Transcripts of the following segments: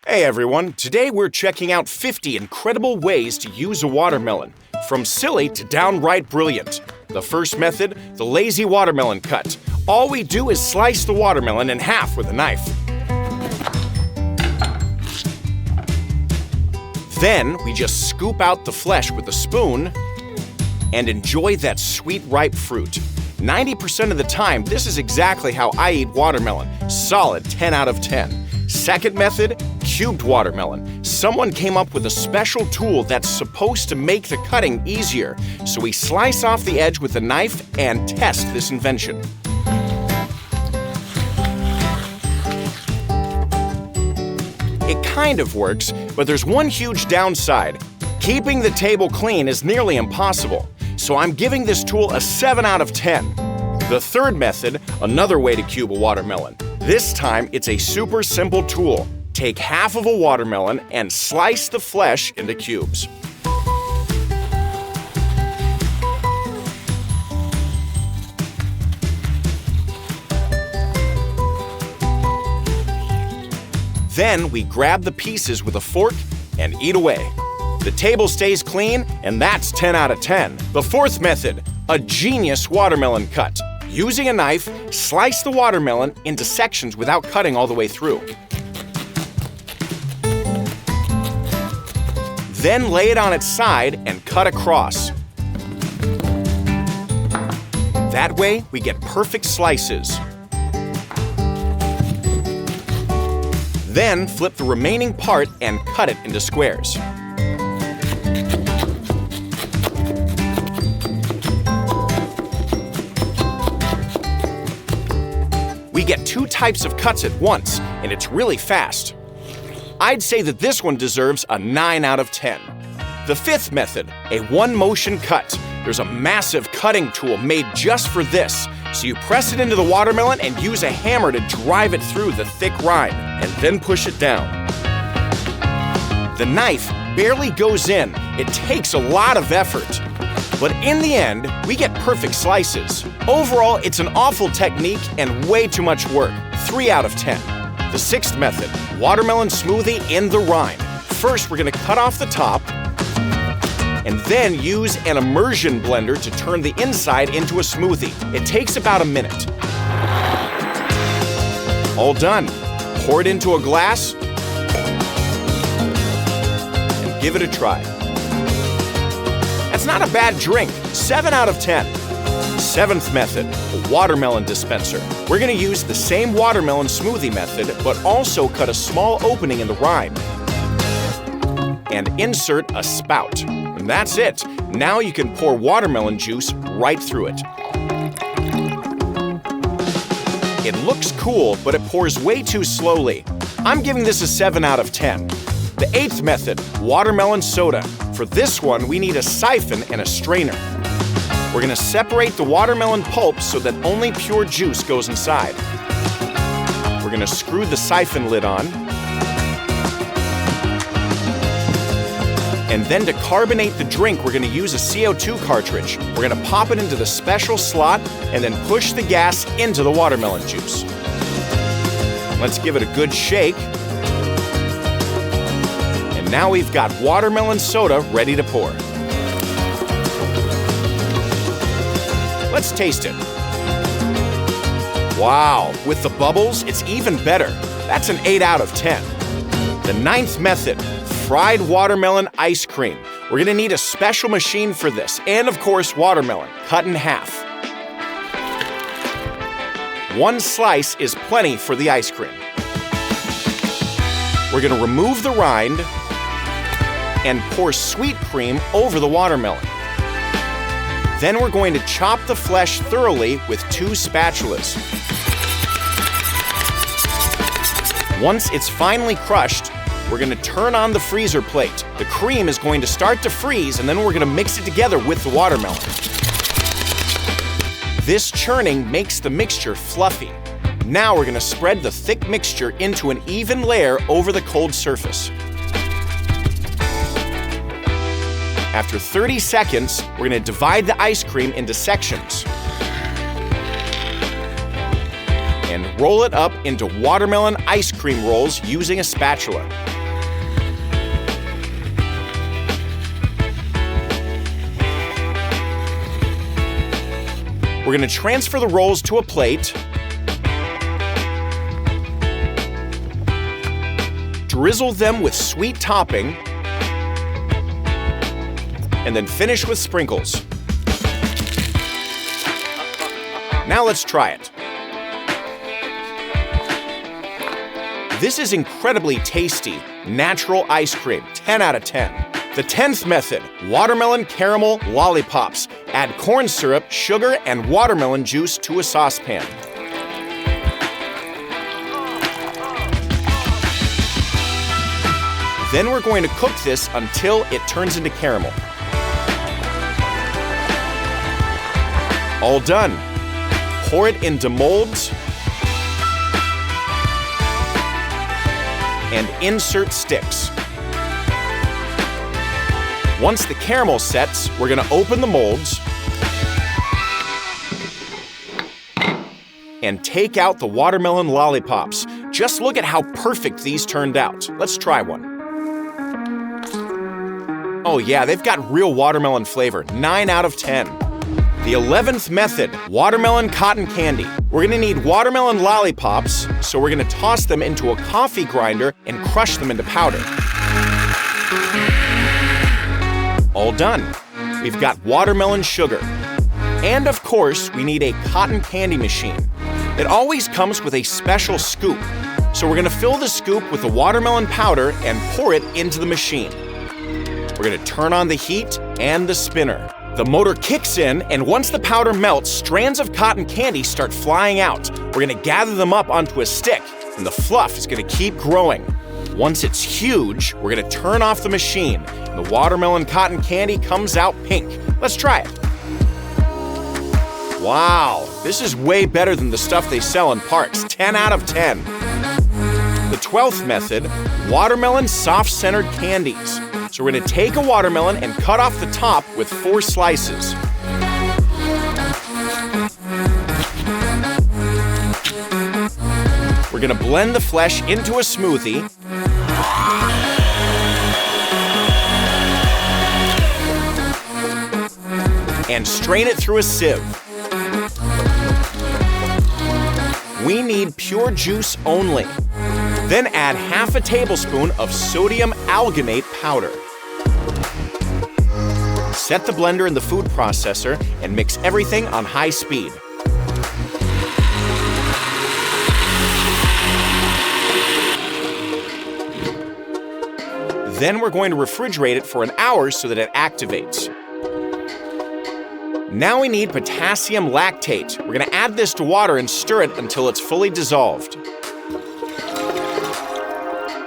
Hey everyone, today we're checking out 50 incredible ways to use a watermelon. From silly to downright brilliant. The first method, the lazy watermelon cut. All we do is slice the watermelon in half with a knife. Then we just scoop out the flesh with a spoon and enjoy that sweet, ripe fruit. 90% of the time, this is exactly how I eat watermelon. Solid 10 out of 10. Second method, cubed watermelon. Someone came up with a special tool that's supposed to make the cutting easier. So we slice off the edge with a knife and test this invention. It kind of works, but there's one huge downside. Keeping the table clean is nearly impossible. So I'm giving this tool a 7 out of 10. The third method, another way to cube a watermelon. This time, it's a super simple tool. Take half of a watermelon and slice the flesh into cubes. Then we grab the pieces with a fork and eat away. The table stays clean, and that's 10 out of 10. The fourth method, a genius watermelon cut. Using a knife, slice the watermelon into sections without cutting all the way through. Then lay it on its side and cut across. That way, we get perfect slices. Then flip the remaining part and cut it into squares. We get two types of cuts at once, and it's really fast. I'd say that this one deserves a 9 out of 10. The fifth method, a one-motion cut. There's a massive cutting tool made just for this. So you press it into the watermelon and use a hammer to drive it through the thick rind, and then push it down. The knife barely goes in. It takes a lot of effort. But in the end, we get perfect slices. Overall, it's an awful technique and way too much work. 3 out of 10. The sixth method, watermelon smoothie in the rind. First, we're gonna cut off the top and then use an immersion blender to turn the inside into a smoothie. It takes about a minute. All done. Pour it into a glass and give it a try. That's not a bad drink. 7 out of 10. Seventh method, a watermelon dispenser. We're gonna use the same watermelon smoothie method, but also cut a small opening in the rind and insert a spout. And that's it. Now you can pour watermelon juice right through it. It looks cool, but it pours way too slowly. I'm giving this a 7 out of 10. The eighth method, watermelon soda. For this one, we need a siphon and a strainer. We're gonna separate the watermelon pulp so that only pure juice goes inside. We're gonna screw the siphon lid on. And then to carbonate the drink, we're gonna use a CO2 cartridge. We're gonna pop it into the special slot and then push the gas into the watermelon juice. Let's give it a good shake. And now we've got watermelon soda ready to pour. Let's taste it. Wow, with the bubbles, it's even better. That's an 8 out of 10. The ninth method, fried watermelon ice cream. We're gonna need a special machine for this, and of course, watermelon, cut in half. One slice is plenty for the ice cream. We're gonna remove the rind and pour sweet cream over the watermelon. Then we're going to chop the flesh thoroughly with 2 spatulas. Once it's finely crushed, we're going to turn on the freezer plate. The cream is going to start to freeze, and then we're going to mix it together with the watermelon. This churning makes the mixture fluffy. Now we're going to spread the thick mixture into an even layer over the cold surface. After 30 seconds, we're going to divide the ice cream into sections. and roll it up into watermelon ice cream rolls using a spatula. We're going to transfer the rolls to a plate, drizzle them with sweet topping, and then finish with sprinkles. Now let's try it. This is incredibly tasty, natural ice cream, 10 out of 10. The 10th method, watermelon caramel lollipops. Add corn syrup, sugar, and watermelon juice to a saucepan. Then we're going to cook this until it turns into caramel. All done. Pour it into molds and insert sticks. Once the caramel sets, we're going to open the molds and take out the watermelon lollipops. Just look at how perfect these turned out. Let's try one. Oh yeah, they've got real watermelon flavor, 9 out of 10. The 11th method, watermelon cotton candy. We're gonna need watermelon lollipops, so we're gonna toss them into a coffee grinder and crush them into powder. All done. We've got watermelon sugar. And of course, we need a cotton candy machine. It always comes with a special scoop. So we're gonna fill the scoop with the watermelon powder and pour it into the machine. We're gonna turn on the heat and the spinner. The motor kicks in, and once the powder melts, strands of cotton candy start flying out. We're gonna gather them up onto a stick, and the fluff is gonna keep growing. Once it's huge, we're gonna turn off the machine, and the watermelon cotton candy comes out pink. Let's try it. Wow, this is way better than the stuff they sell in parks, 10 out of 10. The 12th method, watermelon soft-centered candies. So we're gonna take a watermelon and cut off the top with 4 slices. We're gonna blend the flesh into a smoothie. And strain it through a sieve. We need pure juice only. Then add half a tablespoon of sodium alginate powder. Set the blender in the food processor and mix everything on high speed. Then we're going to refrigerate it for an hour so that it activates. Now we need potassium lactate. We're going to add this to water and stir it until it's fully dissolved.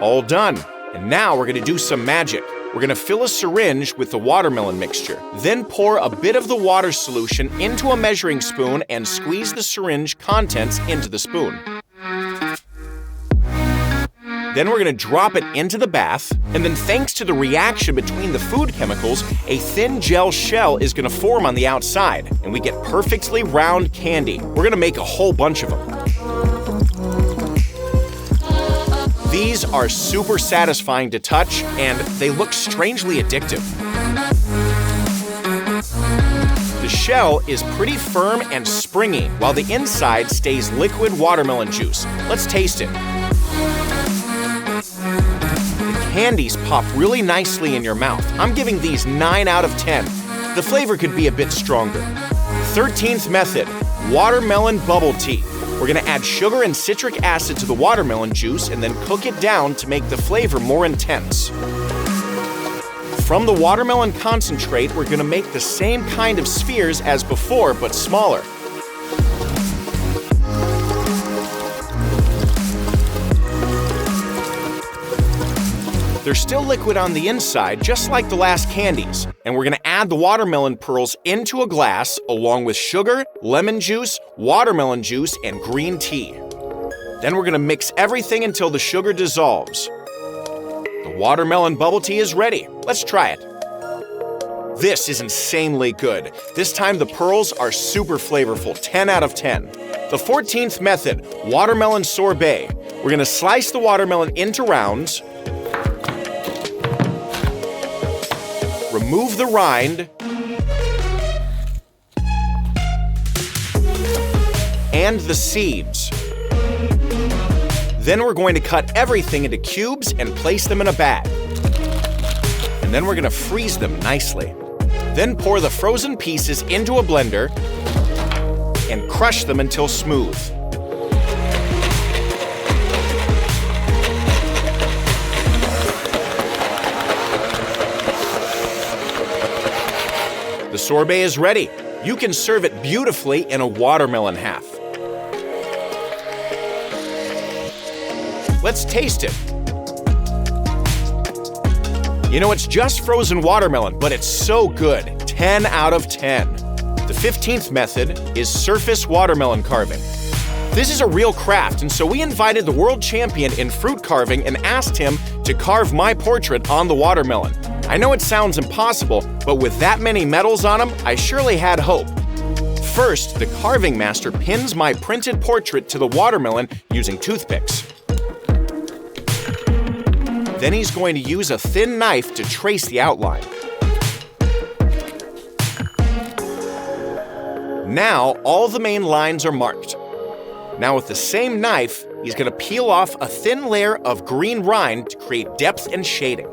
All done. And now we're gonna do some magic. We're gonna fill a syringe with the watermelon mixture. Then pour a bit of the water solution into a measuring spoon and squeeze the syringe contents into the spoon. Then we're gonna drop it into the bath, and then thanks to the reaction between the food chemicals, a thin gel shell is gonna form on the outside, and we get perfectly round candy. We're gonna make a whole bunch of them. These are super satisfying to touch, and they look strangely addictive. The shell is pretty firm and springy, while the inside stays liquid watermelon juice. Let's taste it. The candies pop really nicely in your mouth. I'm giving these 9 out of 10. The flavor could be a bit stronger. 13th method, watermelon bubble tea. We're gonna add sugar and citric acid to the watermelon juice and then cook it down to make the flavor more intense. From the watermelon concentrate, we're gonna make the same kind of spheres as before, but smaller. They're still liquid on the inside, just like the last candies. And we're gonna add the watermelon pearls into a glass, along with sugar, lemon juice, watermelon juice, and green tea. Then we're gonna mix everything until the sugar dissolves. The watermelon bubble tea is ready. Let's try it. This is insanely good. This time the pearls are super flavorful, 10 out of 10. The 14th method, watermelon sorbet. We're gonna slice the watermelon into rounds, remove the rind, and the seeds. Then we're going to cut everything into cubes and place them in a bag. And then we're gonna freeze them nicely. Then pour the frozen pieces into a blender and crush them until smooth. The sorbet is ready. You can serve it beautifully in a watermelon half. Let's taste it. You know, it's just frozen watermelon, but it's so good. 10 out of 10. The 15th method is surface watermelon carving. This is a real craft, and so we invited the world champion in fruit carving and asked him to carve my portrait on the watermelon. I know it sounds impossible, but with that many medals on them, I surely had hope. First, the carving master pins my printed portrait to the watermelon using toothpicks. Then he's going to use a thin knife to trace the outline. Now, all the main lines are marked. Now with the same knife, he's going to peel off a thin layer of green rind to create depth and shading.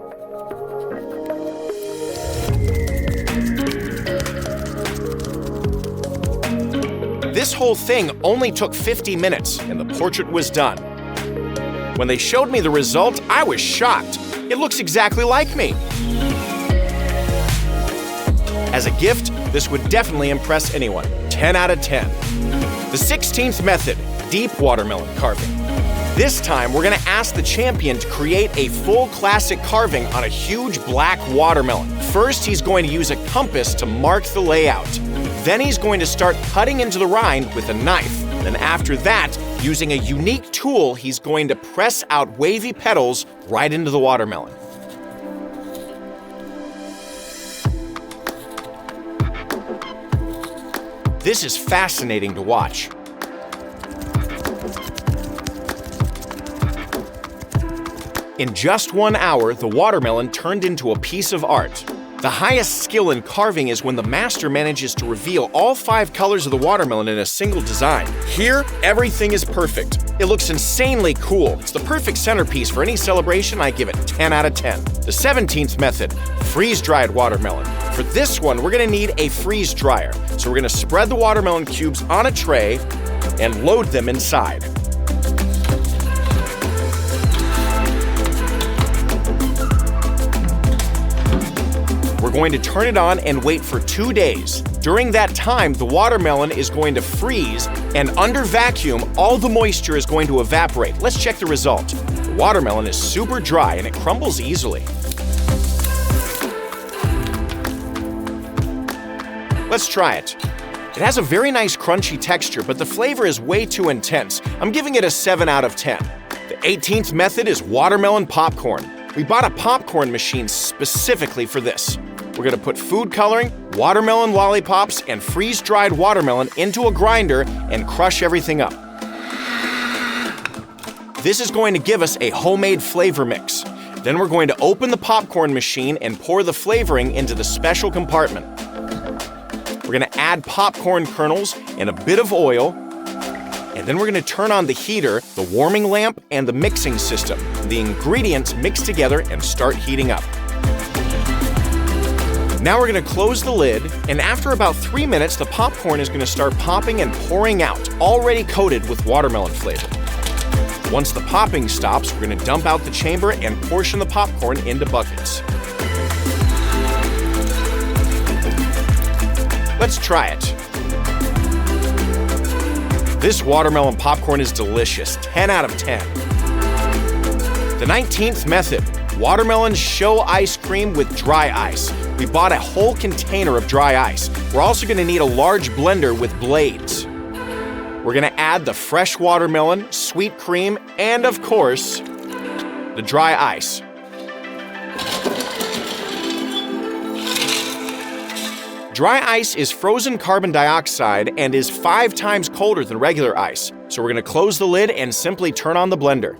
This whole thing only took 50 minutes, and the portrait was done. When they showed me the result, I was shocked. It looks exactly like me. As a gift, this would definitely impress anyone. 10 out of 10. The 16th method, deep watermelon carving. This time, we're gonna ask the champion to create a full classic carving on a huge black watermelon. First, he's going to use a compass to mark the layout. Then he's going to start cutting into the rind with a knife. Then after that, using a unique tool, he's going to press out wavy petals right into the watermelon. This is fascinating to watch. In just 1 hour, the watermelon turned into a piece of art. The highest skill in carving is when the master manages to reveal all 5 colors of the watermelon in a single design. Here, everything is perfect. It looks insanely cool. It's the perfect centerpiece for any celebration. I give it 10 out of 10. The 17th method, freeze-dried watermelon. For this one, we're gonna need a freeze dryer. So we're gonna spread the watermelon cubes on a tray and load them inside. We're going to turn it on and wait for 2 days. During that time, the watermelon is going to freeze, and under vacuum, all the moisture is going to evaporate. Let's check the result. The watermelon is super dry and it crumbles easily. Let's try it. It has a very nice crunchy texture, but the flavor is way too intense. I'm giving it a 7 out of 10. The 18th method is watermelon popcorn. We bought a popcorn machine specifically for this. We're gonna put food coloring, watermelon lollipops, and freeze-dried watermelon into a grinder and crush everything up. This is going to give us a homemade flavor mix. Then we're going to open the popcorn machine and pour the flavoring into the special compartment. We're gonna add popcorn kernels and a bit of oil, and then we're gonna turn on the heater, the warming lamp, and the mixing system. The ingredients mix together and start heating up. Now we're gonna close the lid, and after about 3 minutes, the popcorn is gonna start popping and pouring out, already coated with watermelon flavor. Once the popping stops, we're gonna dump out the chamber and portion the popcorn into buckets. Let's try it. This watermelon popcorn is delicious, 10 out of 10. The 19th method, watermelon show ice cream with dry ice. We bought a whole container of dry ice. We're also gonna need a large blender with blades. We're gonna add the fresh watermelon, sweet cream, and of course, the dry ice. Dry ice is frozen carbon dioxide and is 5 times colder than regular ice. So we're gonna close the lid and simply turn on the blender.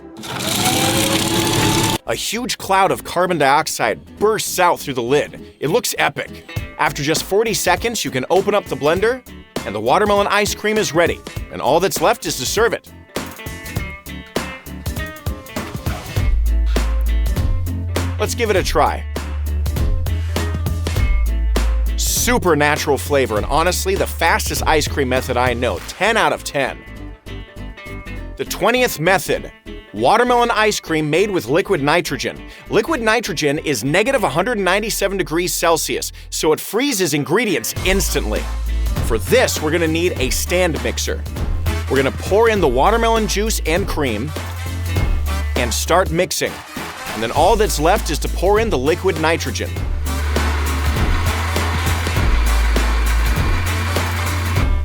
A huge cloud of carbon dioxide bursts out through the lid. It looks epic. After just 40 seconds, you can open up the blender, and the watermelon ice cream is ready. And all that's left is to serve it. Let's give it a try. Super natural flavor, and honestly, the fastest ice cream method I know. 10 out of 10. The 20th method. Watermelon ice cream made with liquid nitrogen. Liquid nitrogen is negative 197 degrees Celsius, so it freezes ingredients instantly. For this, we're gonna need a stand mixer. We're gonna pour in the watermelon juice and cream and start mixing. And then all that's left is to pour in the liquid nitrogen.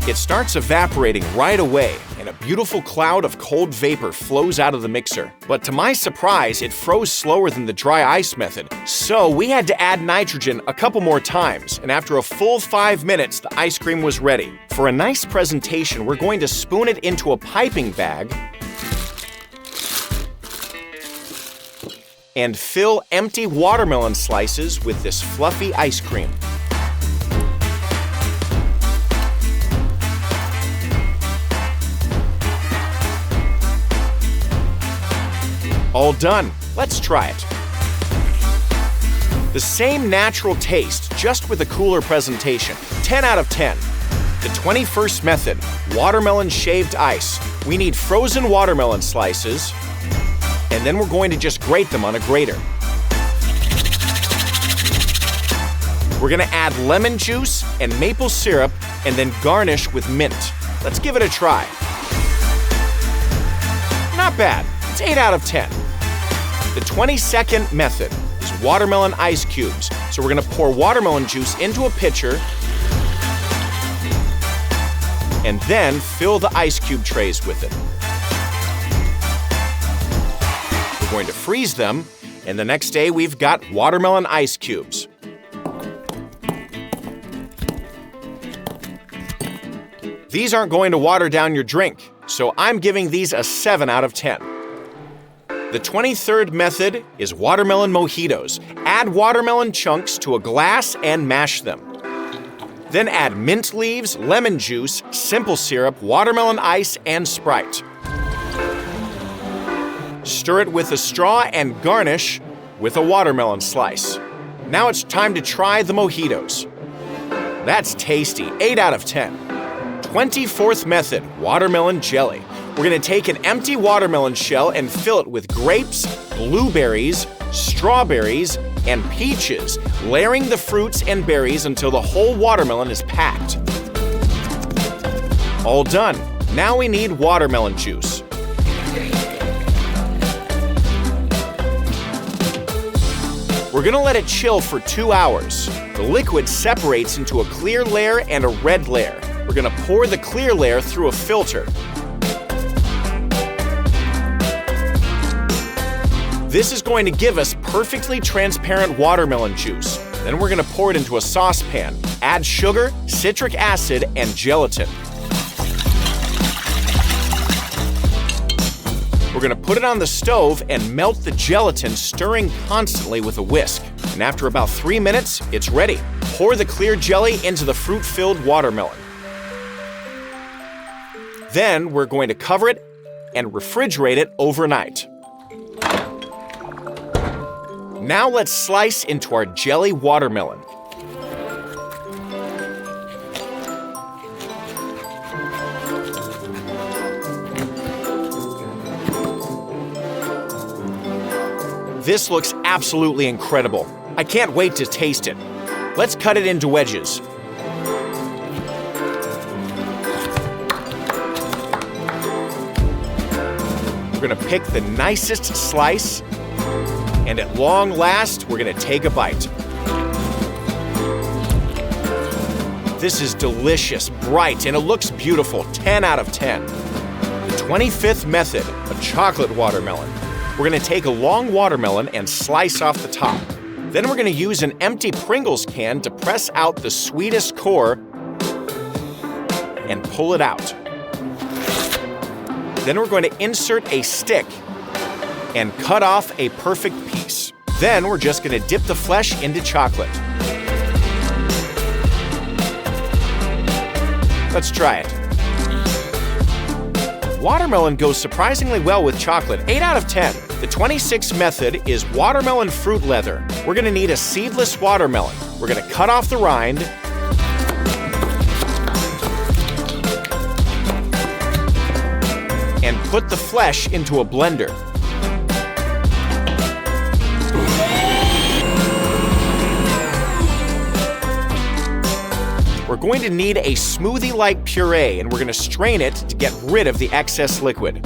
It starts evaporating right away, and a beautiful cloud of cold vapor flows out of the mixer. But to my surprise, it froze slower than the dry ice method, so we had to add nitrogen a couple more times, and after a full 5 minutes, the ice cream was ready. For a nice presentation, we're going to spoon it into a piping bag and fill empty watermelon slices with this fluffy ice cream. All done. Let's try it. The same natural taste, just with a cooler presentation. 10 out of 10. The 21st method, watermelon shaved ice. We need frozen watermelon slices, and then we're going to just grate them on a grater. We're gonna add lemon juice and maple syrup, and then garnish with mint. Let's give it a try. Not bad. It's 8 out of 10. The 22nd method is watermelon ice cubes. So we're gonna pour watermelon juice into a pitcher and then fill the ice cube trays with it. We're going to freeze them, and the next day we've got watermelon ice cubes. These aren't going to water down your drink, so I'm giving these a 7 out of 10. The 23rd method is watermelon mojitos. Add watermelon chunks to a glass and mash them. Then add mint leaves, lemon juice, simple syrup, watermelon ice, and Sprite. Stir it with a straw and garnish with a watermelon slice. Now it's time to try the mojitos. That's tasty, 8 out of 10. 24th method, watermelon jelly. We're gonna take an empty watermelon shell and fill it with grapes, blueberries, strawberries, and peaches, layering the fruits and berries until the whole watermelon is packed. All done. Now we need watermelon juice. We're gonna let it chill for 2 hours. The liquid separates into a clear layer and a red layer. We're gonna pour the clear layer through a filter. This is going to give us perfectly transparent watermelon juice. Then we're gonna pour it into a saucepan. Add sugar, citric acid, and gelatin. We're gonna put it on the stove and melt the gelatin, stirring constantly with a whisk. And after about 3 minutes, it's ready. Pour the clear jelly into the fruit-filled watermelon. Then we're going to cover it and refrigerate it overnight. Now let's slice into our jelly watermelon. This looks absolutely incredible. I can't wait to taste it. Let's cut it into wedges. We're gonna pick the nicest slice, and at long last, we're gonna take a bite. This is delicious, bright, and it looks beautiful. 10 out of 10. The 25th method, a chocolate watermelon. We're gonna take a long watermelon and slice off the top. Then we're going to use an empty Pringles can to press out the sweetest core and pull it out. Then we're going to insert a stick and cut off a perfect piece. Then we're just going to dip the flesh into chocolate. Let's try it. Watermelon goes surprisingly well with chocolate, 8 out of 10. The 26th method is watermelon fruit leather. We're going to need a seedless watermelon. We're going to cut off the rind, and put the flesh into a blender. We're going to need a smoothie-like puree, and we're going to strain it to get rid of the excess liquid.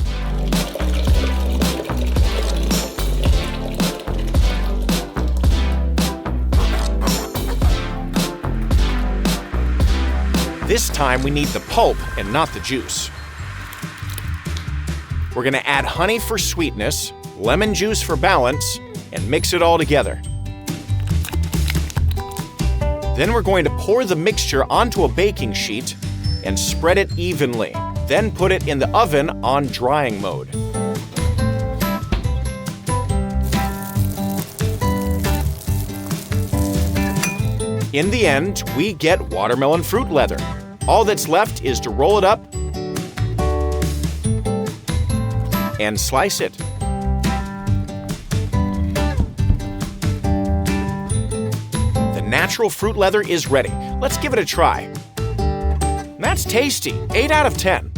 This time we need the pulp and not the juice. We're going to add honey for sweetness, lemon juice for balance, and mix it all together. Then we're going to pour the mixture onto a baking sheet and spread it evenly. Then put it in the oven on drying mode. In the end, we get watermelon fruit leather. All that's left is to roll it up and slice it. Natural fruit leather is ready. Let's give it a try. That's tasty, 8 out of 10.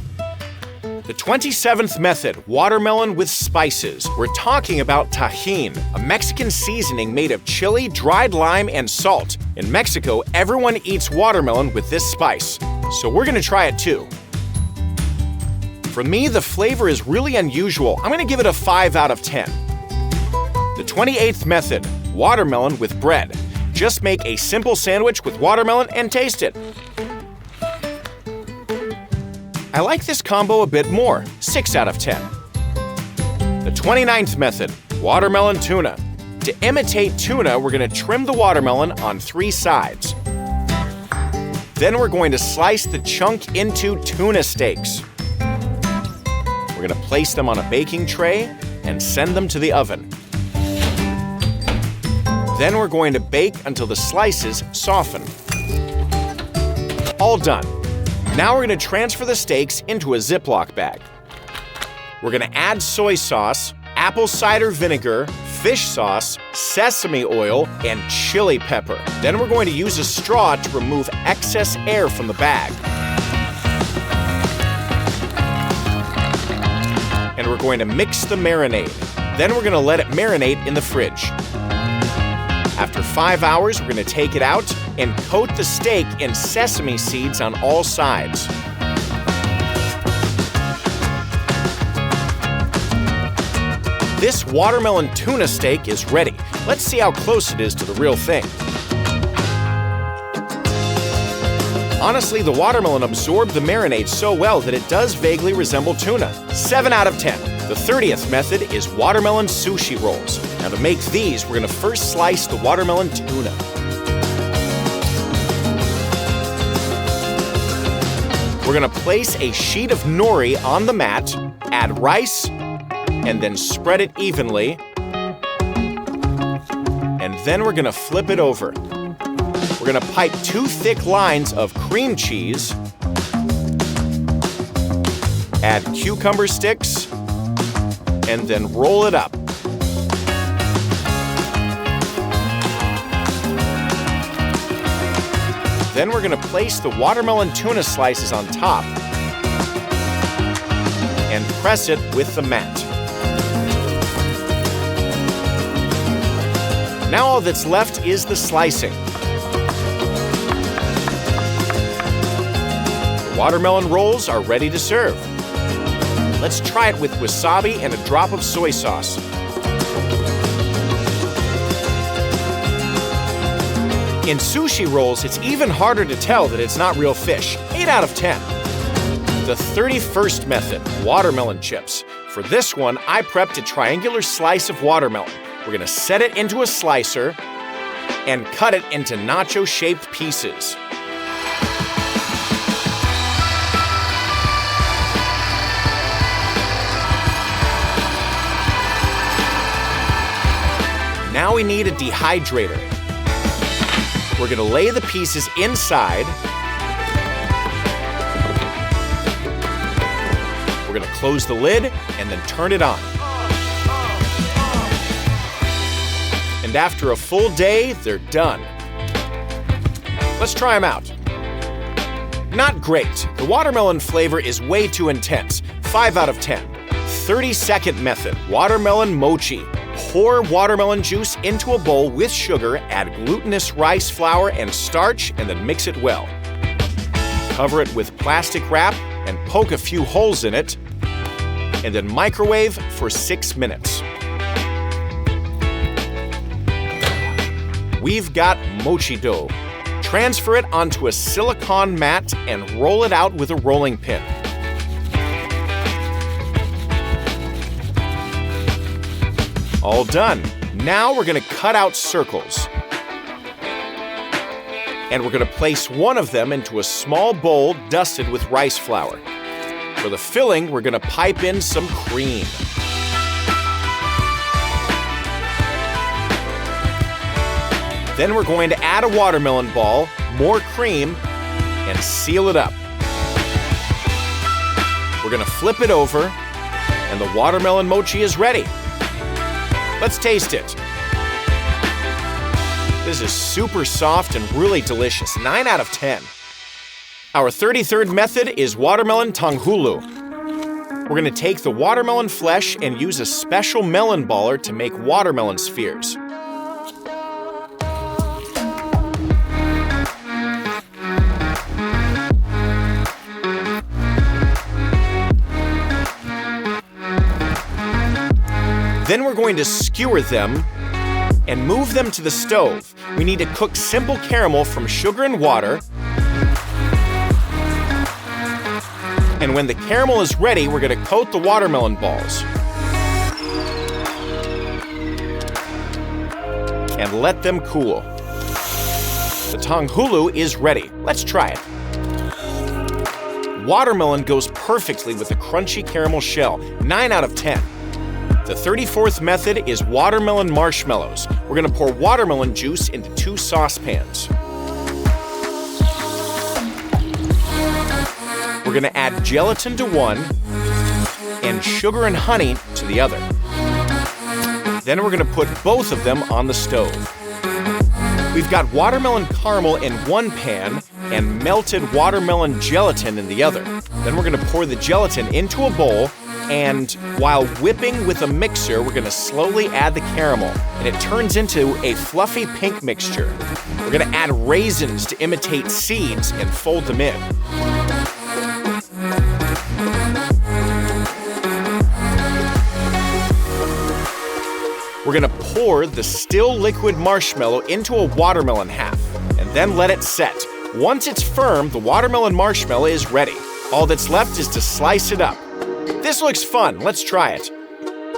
The 27th method, watermelon with spices. We're talking about tajin, a Mexican seasoning made of chili, dried lime, and salt. In Mexico, everyone eats watermelon with this spice, so we're gonna try it too. For me, the flavor is really unusual. I'm gonna give it a 5 out of 10. The 28th method, watermelon with bread. Just make a simple sandwich with watermelon and taste it. I like this combo a bit more, 6 out of 10. The 29th method, watermelon tuna. To imitate tuna, we're going to trim the watermelon on 3 sides. Then we're going to slice the chunk into tuna steaks. We're going to place them on a baking tray and send them to the oven. Then we're going to bake until the slices soften. All done. Now we're going to transfer the steaks into a Ziploc bag. We're going to add soy sauce, apple cider vinegar, fish sauce, sesame oil, and chili pepper. Then we're going to use a straw to remove excess air from the bag. And we're going to mix the marinade. Then we're going to let it marinate in the fridge. After 5 hours, we're going to take it out and coat the steak in sesame seeds on all sides. This watermelon tuna steak is ready. Let's see how close it is to the real thing. Honestly, the watermelon absorbed the marinade so well that it does vaguely resemble tuna. 7 out of 10. The 30th method is watermelon sushi rolls. Now to make these, we're going to first slice the watermelon tuna. We're going to place a sheet of nori on the mat, add rice, and then spread it evenly. And then we're going to flip it over. We're going to pipe 2 thick lines of cream cheese, add cucumber sticks, and then roll it up. Then we're going to place the watermelon tuna slices on top and press it with the mat. Now all that's left is the slicing. The watermelon rolls are ready to serve. Let's try it with wasabi and a drop of soy sauce. In sushi rolls, it's even harder to tell that it's not real fish. 8 out of 10. The 31st method, watermelon chips. For this one, I prepped a triangular slice of watermelon. We're gonna set it into a slicer, and cut it into nacho-shaped pieces. Now we need a dehydrator. We're gonna lay the pieces inside. We're gonna close the lid and then turn it on. And after a full day, they're done. Let's try them out. Not great. The watermelon flavor is way too intense. 5 out of 10. 30-second method, watermelon mochi. Pour watermelon juice into a bowl with sugar, add glutinous rice flour and starch, and then mix it well. Cover it with plastic wrap and poke a few holes in it, and then microwave for 6 minutes. We've got mochi dough. Transfer it onto a silicone mat and roll it out with a rolling pin. All done. Now we're gonna cut out circles. And we're gonna place one of them into a small bowl dusted with rice flour. For the filling, we're gonna pipe in some cream. Then we're going to add a watermelon ball, more cream, and seal it up. We're gonna flip it over, and the watermelon mochi is ready. Let's taste it. This is super soft and really delicious. 9 out of 10. Our 33rd method is watermelon tanghulu. We're gonna take the watermelon flesh and use a special melon baller to make watermelon spheres. Then we're going to skewer them and move them to the stove. We need to cook simple caramel from sugar and water. And when the caramel is ready, we're going to coat the watermelon balls. And let them cool. The tanghulu is ready. Let's try it. Watermelon goes perfectly with the crunchy caramel shell. 9 out of 10. The 34th method is watermelon marshmallows. We're gonna pour watermelon juice into 2 saucepans. We're gonna add gelatin to one and sugar and honey to the other. Then we're gonna put both of them on the stove. We've got watermelon caramel in one pan and melted watermelon gelatin in the other. Then we're gonna pour the gelatin into a bowl, and while whipping with a mixer, we're gonna slowly add the caramel, and it turns into a fluffy pink mixture. We're gonna add raisins to imitate seeds and fold them in. We're gonna pour the still liquid marshmallow into a watermelon half, and then let it set. Once it's firm, the watermelon marshmallow is ready. All that's left is to slice it up. This looks fun, let's try it.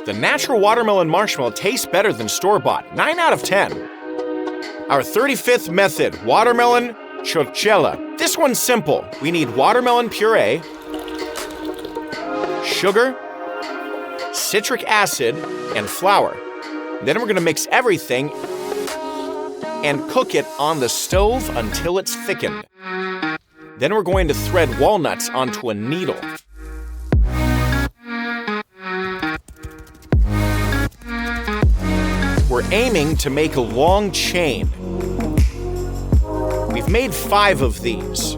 The natural watermelon marshmallow tastes better than store-bought, 9 out of 10. Our 35th method, watermelon chocchella. This one's simple. We need watermelon puree, sugar, citric acid, and flour. Then we're gonna mix everything and cook it on the stove until it's thickened. Then we're going to thread walnuts onto a needle. We're aiming to make a long chain. We've made 5 of these.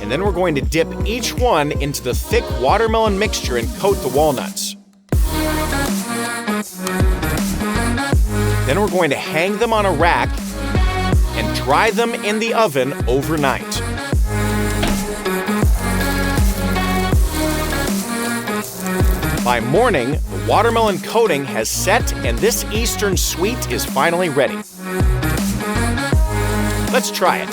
And then we're going to dip each one into the thick watermelon mixture and coat the walnuts. Then we're going to hang them on a rack and dry them in the oven overnight. By morning, the watermelon coating has set and this Eastern sweet is finally ready. Let's try it.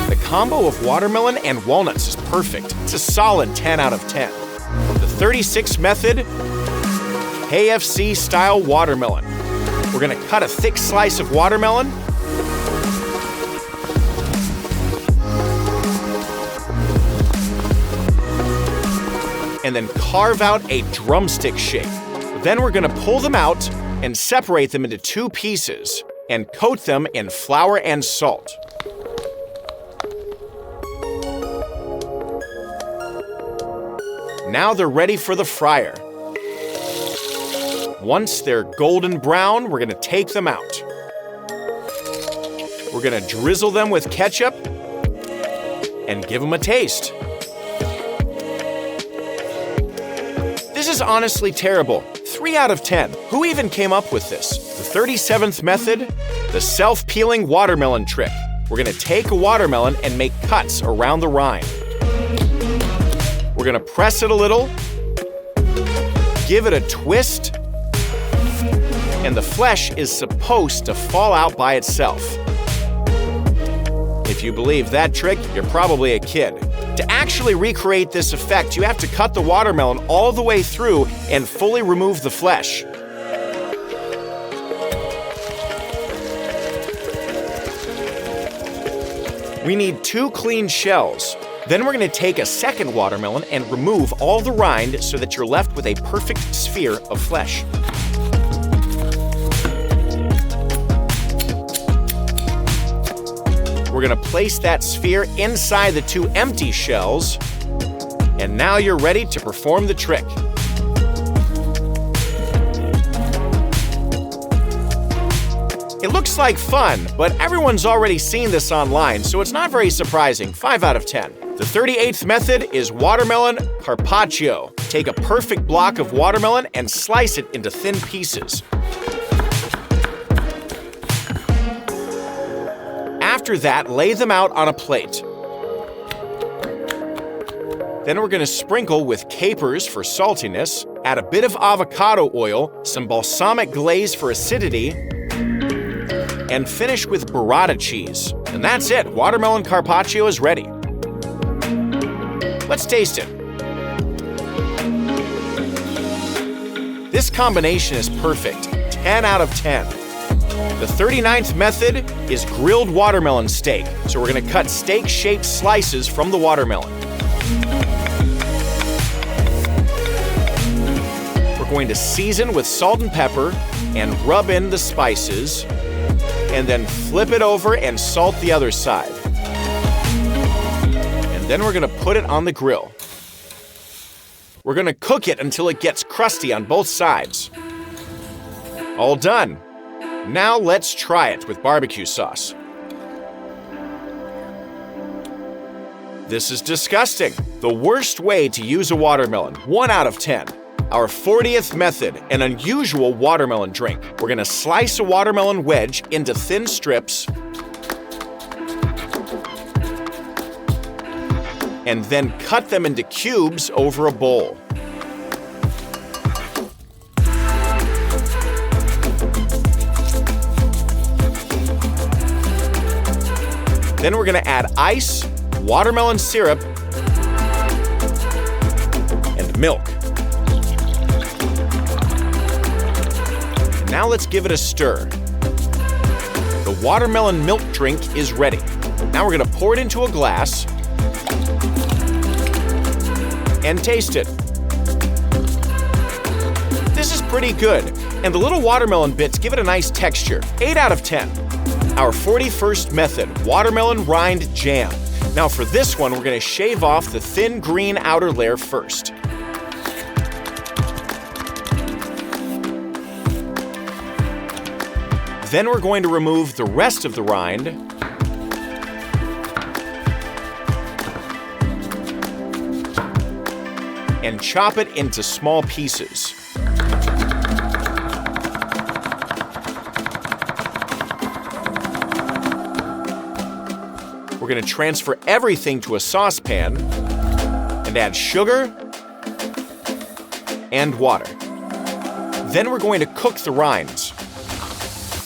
The combo of watermelon and walnuts is perfect. It's a solid 10 out of 10. The 36th method, KFC style watermelon. We're gonna cut a thick slice of watermelon. And then carve out a drumstick shape. Then we're gonna pull them out and separate them into 2 pieces and coat them in flour and salt. Now they're ready for the fryer. Once they're golden brown, we're gonna take them out. We're gonna drizzle them with ketchup and give them a taste. This is honestly terrible. 3 out of 10. Who even came up with this? The 37th method, the self-peeling watermelon trick. We're gonna take a watermelon and make cuts around the rind. We're gonna press it a little, give it a twist, and the flesh is supposed to fall out by itself. If you believe that trick, you're probably a kid. To actually recreate this effect, you have to cut the watermelon all the way through and fully remove the flesh. We need 2 clean shells. Then we're going to take a second watermelon and remove all the rind so that you're left with a perfect sphere of flesh. We're gonna place that sphere inside the 2 empty shells, and now you're ready to perform the trick. It looks like fun, but everyone's already seen this online, so it's not very surprising. 5 out of 10. The 38th method is watermelon carpaccio. Take a perfect block of watermelon and slice it into thin pieces. After that, lay them out on a plate. Then we're gonna sprinkle with capers for saltiness, add a bit of avocado oil, some balsamic glaze for acidity, and finish with burrata cheese. And that's it, watermelon carpaccio is ready. Let's taste it. This combination is perfect, 10 out of 10. The 39th method is grilled watermelon steak. So we're gonna cut steak-shaped slices from the watermelon. We're going to season with salt and pepper and rub in the spices, and then flip it over and salt the other side. And then we're gonna put it on the grill. We're gonna cook it until it gets crusty on both sides. All done. Now let's try it with barbecue sauce. This is disgusting. The worst way to use a watermelon, 1 out of 10. Our 40th method, an unusual watermelon drink. We're gonna slice a watermelon wedge into thin strips and then cut them into cubes over a bowl. Then we're gonna add ice, watermelon syrup, and milk. Now let's give it a stir. The watermelon milk drink is ready. Now we're gonna pour it into a glass and taste it. This is pretty good, and the little watermelon bits give it a nice texture. 8 out of 10. Our 41st method, watermelon rind jam. Now for this one, we're gonna shave off the thin green outer layer first. Then we're going to remove the rest of the rind and chop it into small pieces. We're gonna transfer everything to a saucepan and add sugar and water. Then we're going to cook the rinds.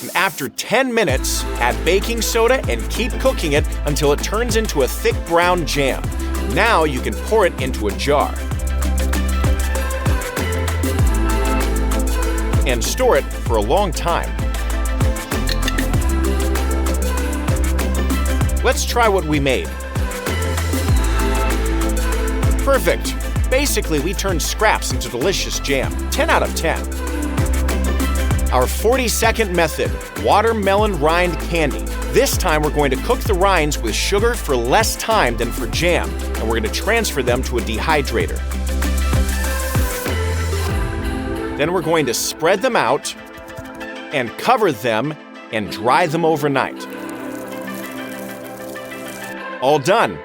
And after 10 minutes, add baking soda and keep cooking it until it turns into a thick brown jam. Now you can pour it into a jar and store it for a long time. Let's try what we made. Perfect. Basically, we turned scraps into delicious jam. 10 out of 10. Our 42nd method, watermelon rind candy. This time we're going to cook the rinds with sugar for less time than for jam, and we're going to transfer them to a dehydrator. Then we're going to spread them out and cover them and dry them overnight. All done.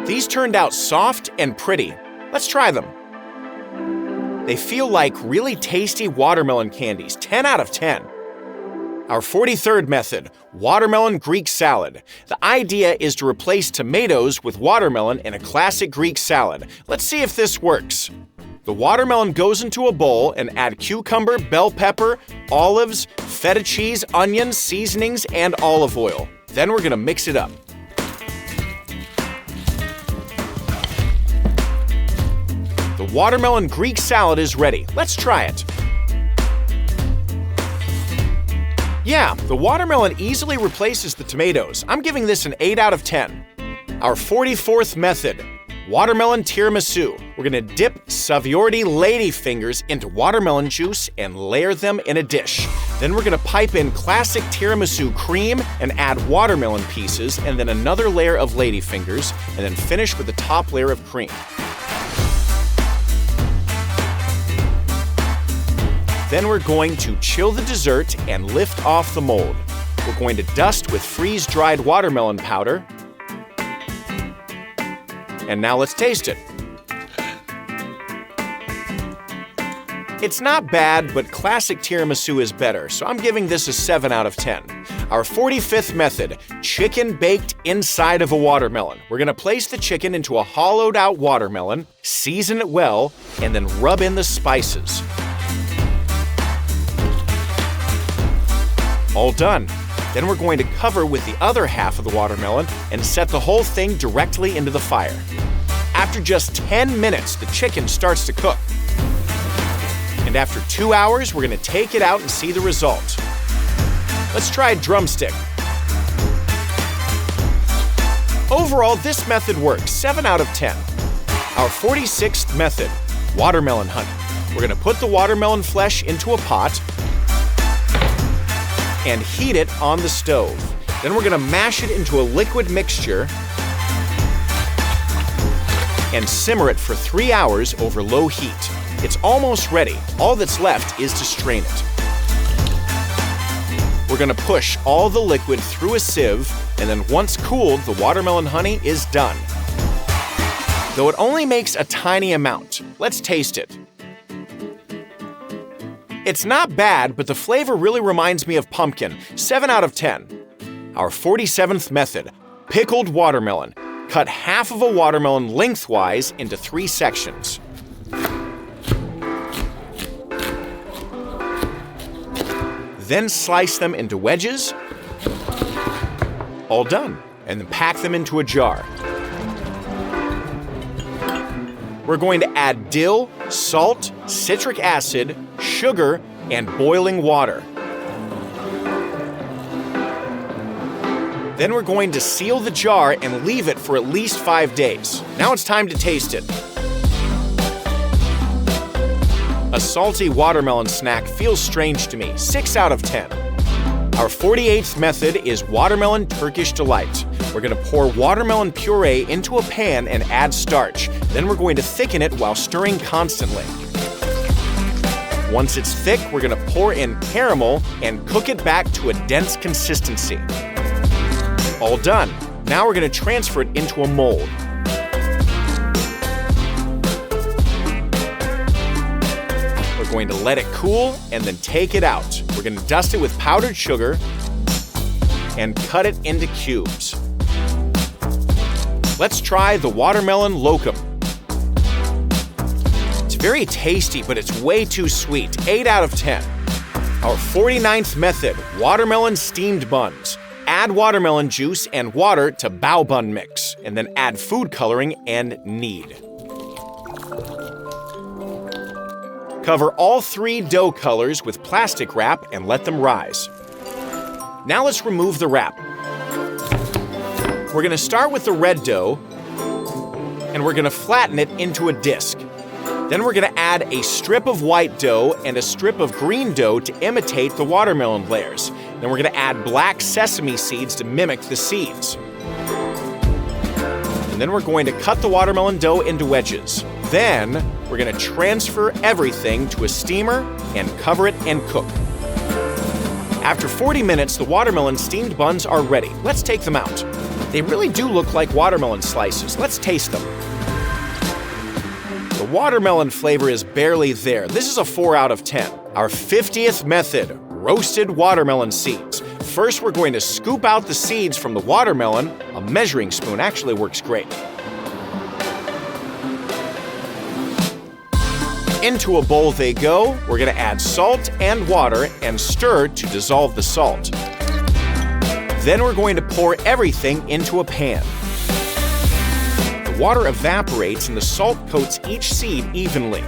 These turned out soft and pretty. Let's try them. They feel like really tasty watermelon candies, 10 out of 10. Our 43rd method, watermelon Greek salad. The idea is to replace tomatoes with watermelon in a classic Greek salad. Let's see if this works. The watermelon goes into a bowl and add cucumber, bell pepper, olives, feta cheese, onions, seasonings, and olive oil. Then we're gonna mix it up. The watermelon Greek salad is ready. Let's try it. Yeah, the watermelon easily replaces the tomatoes. I'm giving this an 8 out of 10. Our 44th method, watermelon tiramisu. We're gonna dip savory ladyfingers into watermelon juice and layer them in a dish. Then we're gonna pipe in classic tiramisu cream and add watermelon pieces and then another layer of ladyfingers and then finish with the top layer of cream. Then we're going to chill the dessert and lift off the mold. We're going to dust with freeze-dried watermelon powder. And now let's taste it. It's not bad, but classic tiramisu is better, so I'm giving this a 7 out of 10. Our 45th method, chicken baked inside of a watermelon. We're gonna place the chicken into a hollowed out watermelon, season it well, and then rub in the spices. All done. Then we're going to cover with the other half of the watermelon and set the whole thing directly into the fire. After just 10 minutes, the chicken starts to cook. And after 2 hours, we're gonna take it out and see the result. Let's try a drumstick. Overall, this method works, 7 out of 10. Our 46th method, watermelon honey. We're gonna put the watermelon flesh into a pot and heat it on the stove. Then we're gonna mash it into a liquid mixture and simmer it for 3 hours over low heat. It's almost ready. All that's left is to strain it. We're gonna push all the liquid through a sieve, and then once cooled, the watermelon honey is done. Though it only makes a tiny amount. Let's taste it. It's not bad, but the flavor really reminds me of pumpkin, 7 out of 10. Our 47th method, pickled watermelon. Cut half of a watermelon lengthwise into 3 sections. Then slice them into wedges. All done. And then pack them into a jar. We're going to add dill, salt, citric acid, sugar, and boiling water. Then we're going to seal the jar and leave it for at least 5 days. Now it's time to taste it. A salty watermelon snack feels strange to me, 6 out of 10. Our 48th method is watermelon Turkish delight. We're gonna pour watermelon puree into a pan and add starch. Then we're going to thicken it while stirring constantly. Once it's thick, we're gonna pour in caramel and cook it back to a dense consistency. All done. Now we're gonna transfer it into a mold. We're going to let it cool and then take it out. We're gonna dust it with powdered sugar and cut it into cubes. Let's try the watermelon locum. It's very tasty, but it's way too sweet, 8 out of 10. Our 49th method, watermelon steamed buns. Add watermelon juice and water to bao bun mix, and then add food coloring and knead. Cover all 3 dough colors with plastic wrap and let them rise. Now let's remove the wrap. We're gonna start with the red dough, and we're gonna flatten it into a disc. Then we're gonna add a strip of white dough and a strip of green dough to imitate the watermelon layers. Then we're gonna add black sesame seeds to mimic the seeds. And then we're going to cut the watermelon dough into wedges. Then we're gonna transfer everything to a steamer and cover it and cook. After 40 minutes, the watermelon steamed buns are ready. Let's take them out. They really do look like watermelon slices. Let's taste them. The watermelon flavor is barely there. This is a 4 out of 10. Our 50th method, roasted watermelon seeds. First, we're going to scoop out the seeds from the watermelon. A measuring spoon actually works great. Into a bowl they go. We're gonna add salt and water and stir to dissolve the salt. Then we're going to pour everything into a pan. The water evaporates and the salt coats each seed evenly.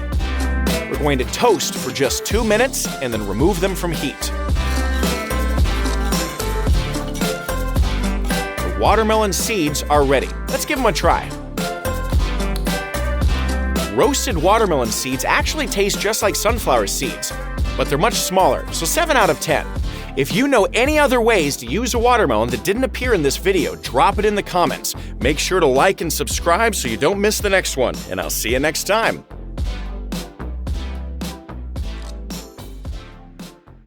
We're going to toast for just 2 minutes and then remove them from heat. The watermelon seeds are ready. Let's give them a try. Roasted watermelon seeds actually taste just like sunflower seeds, but they're much smaller, so 7 out of 10. If you know any other ways to use a watermelon that didn't appear in this video, drop it in the comments. Make sure to like and subscribe so you don't miss the next one, and I'll see you next time.